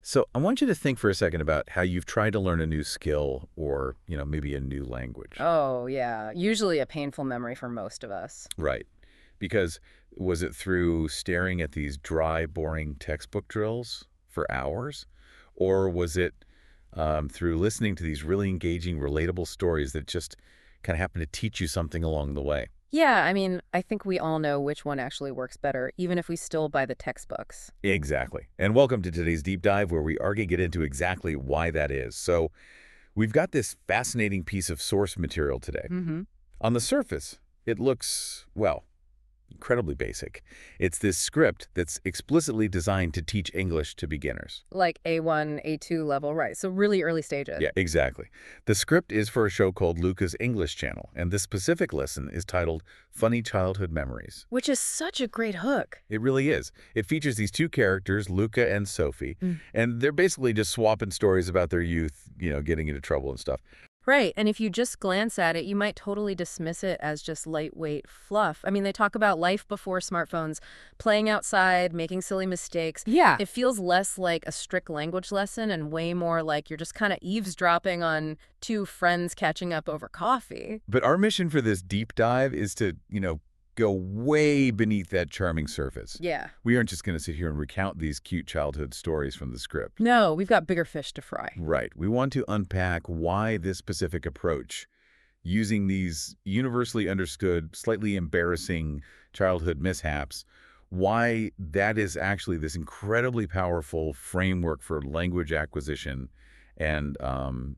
So I want you to think for a second about how you've tried to learn a new skill or, maybe a new language. Oh, yeah. Usually a painful memory for most of us. Right. Because was it through staring at these dry, boring textbook drills for hours? Or was it through listening to these really engaging, relatable stories that just kind of happen to teach you something along the way? Yeah, I mean, I think we all know which one actually works better, even if we still buy the textbooks. Exactly. And welcome to today's deep dive where we are going to get into exactly why that is. So we've got this fascinating piece of source material today. Mm-hmm. On the surface, it looks, well, incredibly basic. It's this script that's explicitly designed to teach English to beginners. Like A1, A2 level, right. So really early stages. Yeah, exactly. The script is for a show called Luca's English Channel, and this specific lesson is titled Funny Childhood Memories. Which is such a great hook. It really is. It features these two characters, Luca and Sophie, Mm. and they're basically just swapping stories about their youth, getting into trouble and stuff. Right, and if you just glance at it, you might totally dismiss it as just lightweight fluff. I mean, they talk about life before smartphones, playing outside, making silly mistakes. Yeah. It feels less like a strict language lesson and way more like you're just kind of eavesdropping on two friends catching up over coffee. But our mission for this deep dive is to, go way beneath that charming surface. Yeah. We aren't just going to sit here and recount these cute childhood stories from the script. No, we've got bigger fish to fry. Right. We want to unpack why this specific approach, using these universally understood, slightly embarrassing childhood mishaps, why that is actually this incredibly powerful framework for language acquisition and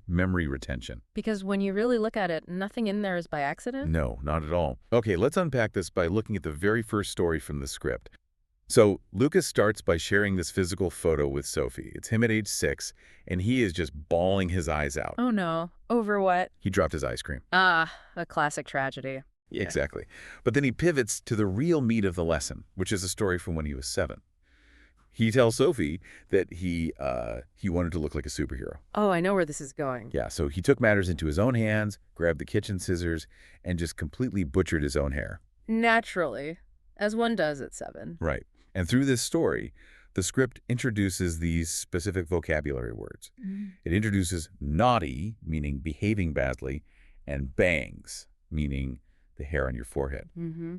memory retention. Because when you really look at it, nothing in there is by accident. No, not at all. Okay, let's unpack this by looking at the very first story from the script. So Lucas starts by sharing this physical photo with Sophie. It's him at age 6, and he is just bawling his eyes out. Oh no. Over what? He dropped his ice cream. Ah, a classic tragedy. Yeah. Exactly. But then he pivots to the real meat of the lesson, which is a story from when he was 7. He tells Sophie that he wanted to look like a superhero. Oh, I know where this is going. Yeah, so he took matters into his own hands, grabbed the kitchen scissors, and just completely butchered his own hair. Naturally, as one does at 7. Right. And through this story, the script introduces these specific vocabulary words. It introduces naughty, meaning behaving badly, and bangs, meaning the hair on your forehead. Mm-hmm.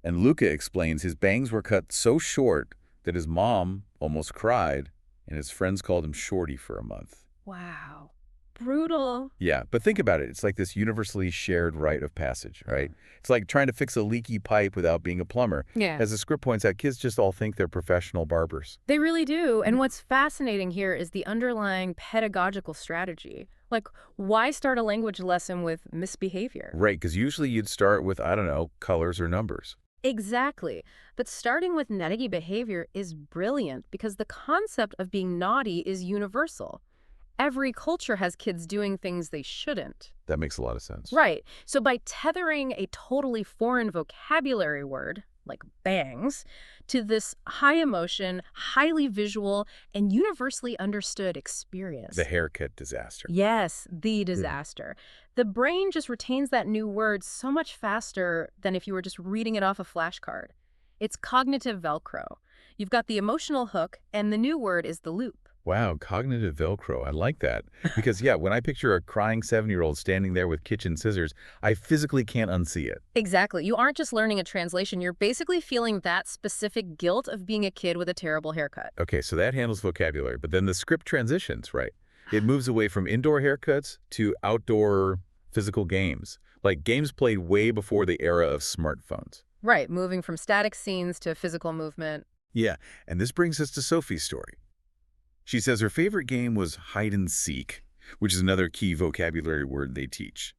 And Luca explains his bangs were cut so short that his mom almost cried, and his friends called him Shorty for a month. Wow. Brutal. Yeah, but think about it. It's like this universally shared rite of passage, right? It's like trying to fix a leaky pipe without being a plumber. Yeah. As the script points out, kids just all think they're professional barbers. They really do. And what's fascinating here is the underlying pedagogical strategy. Like, why start a language lesson with misbehavior? Right, because usually you'd start with, I don't know, colors or numbers. Exactly. But starting with nutty behavior is brilliant because the concept of being naughty is universal. Every culture has kids doing things they shouldn't. That makes a lot of sense. Right. So by tethering a totally foreign vocabulary word, like bangs, to this high emotion, highly visual, and universally understood experience. The haircut disaster. Yes, the disaster. The brain just retains that new word so much faster than if you were just reading it off a flashcard. It's cognitive Velcro. You've got the emotional hook, and the new word is the loop. Wow, cognitive Velcro. I like that. Because, yeah, when I picture a crying 7-year-old standing there with kitchen scissors, I physically can't unsee it. Exactly. You aren't just learning a translation. You're basically feeling that specific guilt of being a kid with a terrible haircut. Okay, so that handles vocabulary, but then the script transitions, right? It moves away from indoor haircuts to outdoor physical games, like games played way before the era of smartphones. Right, moving from static scenes to physical movement. Yeah, and this brings us to Sophie's story. She says her favorite game was hide and seek, which is another key vocabulary word they teach.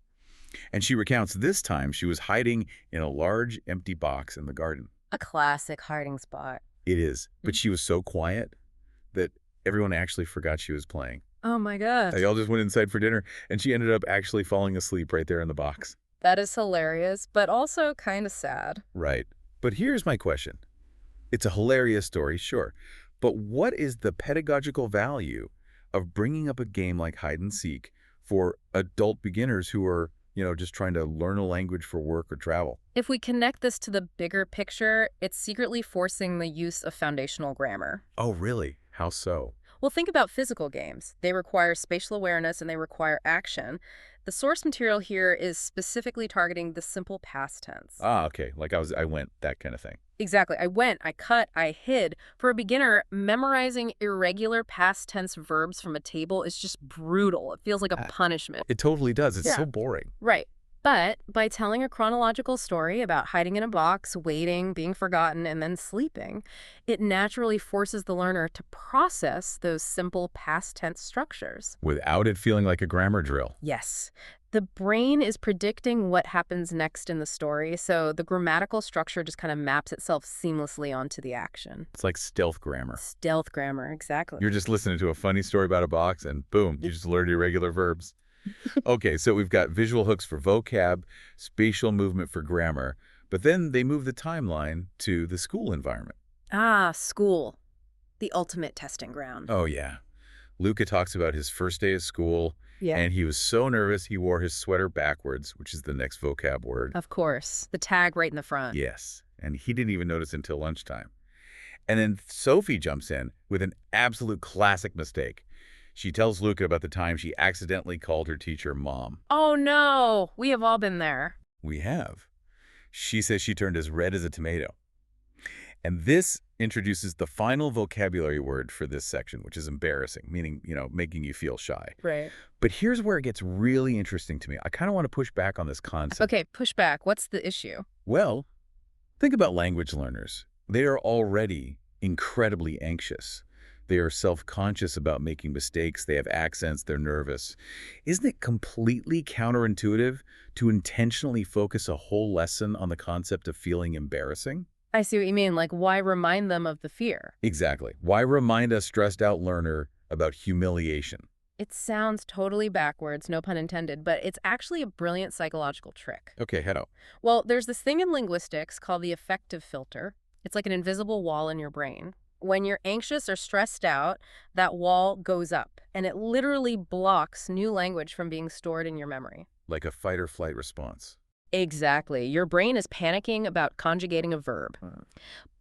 And she recounts this time she was hiding in a large empty box in the garden. A classic hiding spot. It is, but she was so quiet that everyone actually forgot she was playing. Oh my God. They all just went inside for dinner, and she ended up actually falling asleep right there in the box. That is hilarious, but also kind of sad. Right. But here's my question. It's a hilarious story, sure. But what is the pedagogical value of bringing up a game like hide and seek for adult beginners who are, just trying to learn a language for work or travel? If we connect this to the bigger picture, it's secretly forcing the use of foundational grammar. Oh, really? How so? Well, think about physical games. They require spatial awareness and they require action. The source material here is specifically targeting the simple past tense. Ah, okay. Like I went, that kind of thing. Exactly. I went, I cut, I hid. For a beginner, memorizing irregular past tense verbs from a table is just brutal. It feels like a Uh, punishment. It totally does. It's Yeah. so boring. Right. But by telling a chronological story about hiding in a box, waiting, being forgotten, and then sleeping, it naturally forces the learner to process those simple past tense structures. Without it feeling like a grammar drill. Yes. The brain is predicting what happens next in the story, so the grammatical structure just kind of maps itself seamlessly onto the action. It's like stealth grammar. Stealth grammar, exactly. You're just listening to a funny story about a box and boom, you just learned irregular verbs. Okay, so we've got visual hooks for vocab, spatial movement for grammar, but then they move the timeline to the school environment. Ah, school. The ultimate testing ground. Oh, yeah. Luca talks about his first day of school, Yeah. and he was so nervous he wore his sweater backwards, which is the next vocab word. Of course. The tag right in the front. Yes, and he didn't even notice until lunchtime. And then Sophie jumps in with an absolute classic mistake. She tells Luca about the time she accidentally called her teacher Mom. Oh no, we have all been there. We have. She says she turned as red as a tomato. And this introduces the final vocabulary word for this section, which is embarrassing, meaning, making you feel shy. Right. But here's where it gets really interesting to me. I kind of want to push back on this concept. Okay, push back. What's the issue? Well, think about language learners. They are already incredibly anxious. They are self-conscious about making mistakes. They have accents. They're nervous. Isn't it completely counterintuitive to intentionally focus a whole lesson on the concept of feeling embarrassing? I see what you mean. Like, why remind them of the fear? Exactly. Why remind a stressed-out learner about humiliation? It sounds totally backwards, no pun intended, but it's actually a brilliant psychological trick. Okay, head out. Well, there's this thing in linguistics called the affective filter. It's like an invisible wall in your brain. When you're anxious or stressed out, that wall goes up, and it literally blocks new language from being stored in your memory. Like a fight-or-flight response. Exactly. Your brain is panicking about conjugating a verb.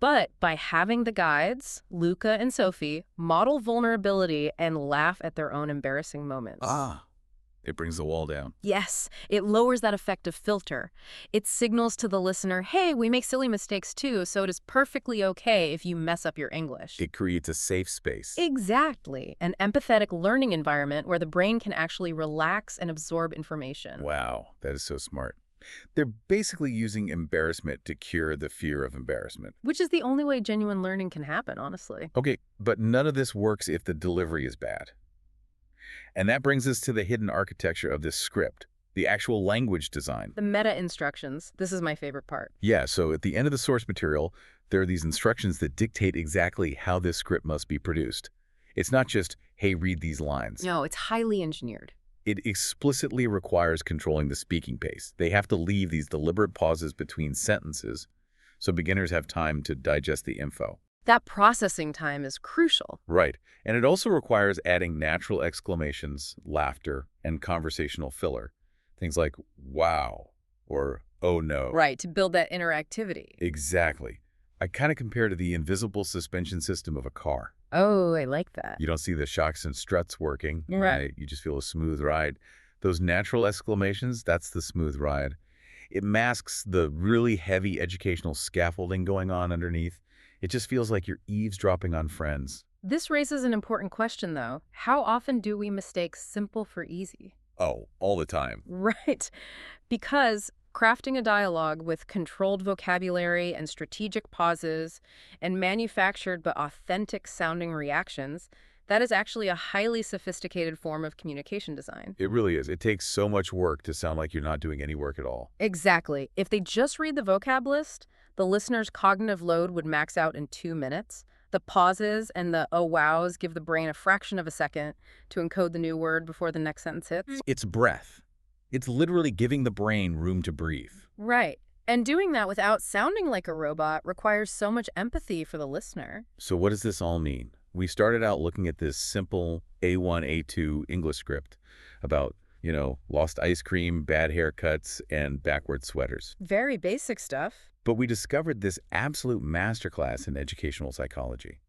But by having the guides, Luca and Sophie, model vulnerability and laugh at their own embarrassing moments. Ah, it brings the wall down. Yes, it lowers that affective filter. It signals to the listener, hey, we make silly mistakes too, so it is perfectly okay if you mess up your English. It creates a safe space. Exactly. An empathetic learning environment where the brain can actually relax and absorb information. Wow, that is so smart. They're basically using embarrassment to cure the fear of embarrassment. Which is the only way genuine learning can happen, honestly. Okay, but none of this works if the delivery is bad. And that brings us to the hidden architecture of this script, the actual language design. The meta instructions. This is my favorite part. Yeah, so at the end of the source material, there are these instructions that dictate exactly how this script must be produced. It's not just, hey, read these lines. No, it's highly engineered. It explicitly requires controlling the speaking pace. They have to leave these deliberate pauses between sentences so beginners have time to digest the info. That processing time is crucial. Right. And it also requires adding natural exclamations, laughter, and conversational filler. Things like, wow, or oh no. Right, to build that interactivity. Exactly. I kind of compare to the invisible suspension system of a car. Oh, I like that. You don't see the shocks and struts working, Right. You just feel a smooth ride. Those natural exclamations, that's the smooth ride. It masks the really heavy educational scaffolding going on underneath. It just feels like you're eavesdropping on friends. This raises an important question, though. How often do we mistake simple for easy? Oh, all the time. Right. Because crafting a dialogue with controlled vocabulary and strategic pauses and manufactured but authentic sounding reactions, that is actually a highly sophisticated form of communication design. It really is. It takes so much work to sound like you're not doing any work at all. Exactly. If they just read the vocab list, the listener's cognitive load would max out in 2 minutes. The pauses and the oh wows give the brain a fraction of a second to encode the new word before the next sentence hits. It's breath. It's literally giving the brain room to breathe. Right. And doing that without sounding like a robot requires so much empathy for the listener. So what does this all mean? We started out looking at this simple A1, A2 English script about, lost ice cream, bad haircuts, and backward sweaters. Very basic stuff. But we discovered this absolute masterclass in educational psychology.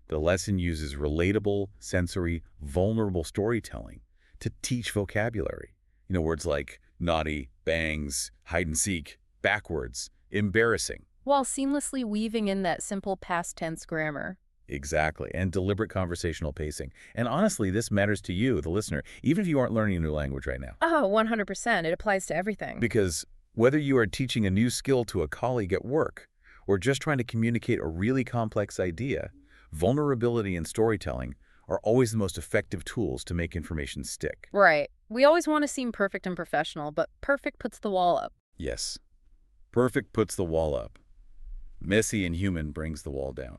The lesson uses relatable, sensory, vulnerable storytelling to teach vocabulary. Words like naughty, bangs, hide and seek, backwards, embarrassing. While seamlessly weaving in that simple past tense grammar. Exactly, and deliberate conversational pacing. And honestly, this matters to you, the listener, even if you aren't learning a new language right now. Oh, 100%. It applies to everything. Because whether you are teaching a new skill to a colleague at work or just trying to communicate a really complex idea, vulnerability and storytelling are always the most effective tools to make information stick. Right. We always want to seem perfect and professional, but perfect puts the wall up. Yes, perfect puts the wall up. Messy and human brings the wall down.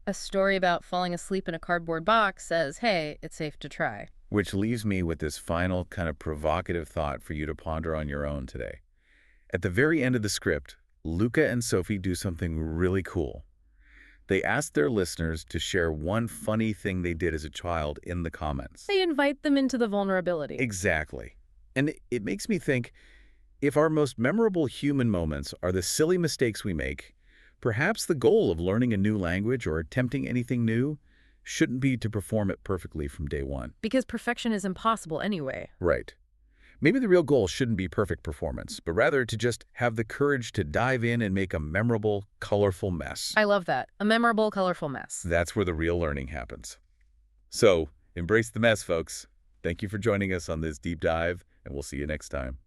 A story about falling asleep in a cardboard box says, hey, it's safe to try. Which leaves me with this final kind of provocative thought for you to ponder on your own today. At the very end of the script, Luca and Sophie do something really cool. They ask their listeners to share one funny thing they did as a child in the comments. They invite them into the vulnerability. Exactly. And it makes me think, if our most memorable human moments are the silly mistakes we make, perhaps the goal of learning a new language or attempting anything new shouldn't be to perform it perfectly from day one. Because perfection is impossible anyway. Right. Maybe the real goal shouldn't be perfect performance, but rather to just have the courage to dive in and make a memorable, colorful mess. I love that. A memorable, colorful mess. That's where the real learning happens. So, embrace the mess, folks. Thank you for joining us on this deep dive, and we'll see you next time.